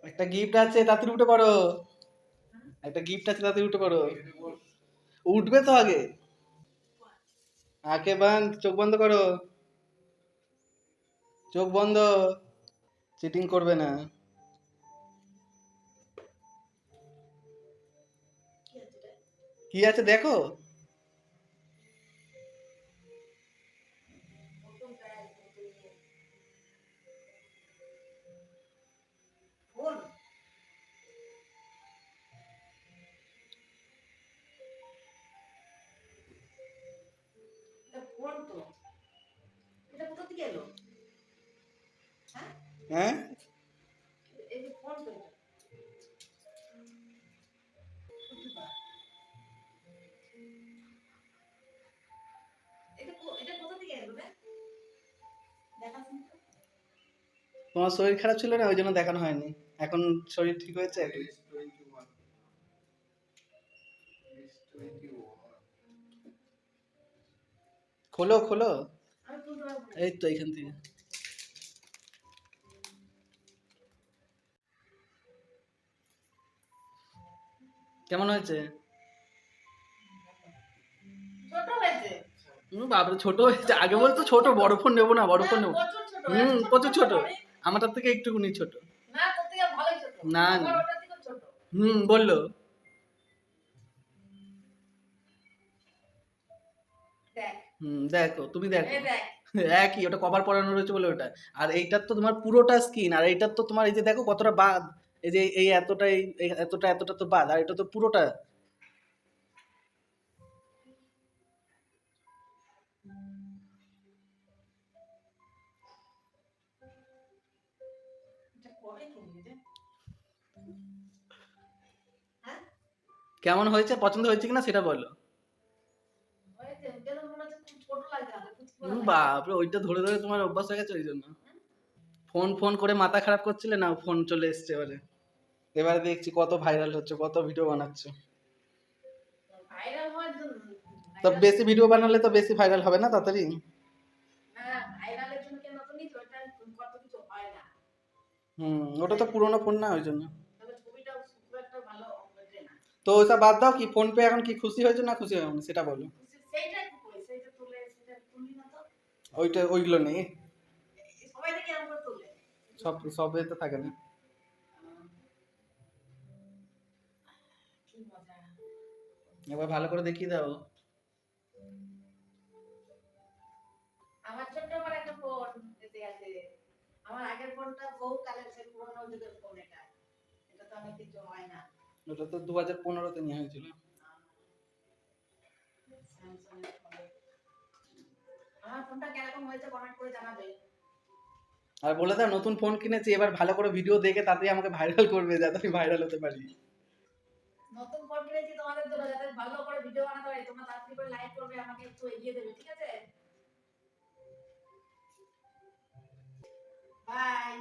একটা গিফট আছে, তাড়াতাড়ি উঠে পড়ো। একটা গিফট আছে, তাড়াতাড়ি উঠে পড়ো। উঠবে তো আগে। আঁকে বাঁধ, চোখ বন্ধ করো। চোখ বন্ধ। চিটিং করবে না। কি আছে দেখো। হ্যাঁ, তোমার শরীর খারাপ ছিল না, ওই জন্য দেখানো হয়নি। এখন শরীর ঠিক হয়েছে একটু। খোলো খোলো। এই তো এইখান থেকে। কেমন হয়েছে? বাপরে, ছোট হয়েছে। আগে বলতো ছোট, বড় ফোন নেবো না, বড় ফোন নেবো। প্রচুর ছোট। আমারটার থেকে একটুকুনি ছোট। না না। বললো। দেখো, তুমি দেখো। একই, ওটা কভার পরানো রয়েছে বলে ওটা। আর এইটার তো তোমার পুরোটা স্কিন, আর এইটার তো তোমার এই যে দেখো কতটা বাদ। এই যে এই এতটা, এই এতটা এতটা তো বাদ, আর এটা তো পুরোটা। কেমন হয়েছে, পছন্দ হয়েছে কিনা সেটা বলো। বাপরে, ওইটা ধরে ধরে তোমার অভ্যাস হয়ে গেছে ওই জন্য। ফোন ফোন করে মাথা খারাপ করছিলে না, ফোন চলে এসছে এবারে। এবারে দেখছি কত ভাইরাল হচ্ছে, কত ভিডিও বানাচ্ছে। তো বেশি ভিডিও বানালে তো বেশি ভাইরাল হবে না তাড়াতাড়ি। ওটা তো পুরোনো ফোন না, ওই জন্য। তো ওইসব বাদ দাও, কি ফোন পে এখন কি খুশি হয়েছে না খুশি হয়নি সেটা বলো। ওইটা ওইগুলো নেই। সব সব তো থাকে না। এবার ভালো করে দেখিয়ে দাও। ওটা তো 2015-তে নেওয়া হয়েছিল। আর বলে দাও নতুন ফোন কিনেছি, এবার ভালো করে ভিডিও দেখে তাতেই আমাকে ভাইরাল করবে, যাতে আমি ভাইরাল হতে পারি। নতুন ফোন কিনেছি তোমাদের জন্য, যাতে ভালো করে ভিডিও বানাতে পারি। তোমরা তাড়াতাড়ি করে লাইক করবে, আমাকে একটু এগিয়ে দেবে, ঠিক আছে? বাই।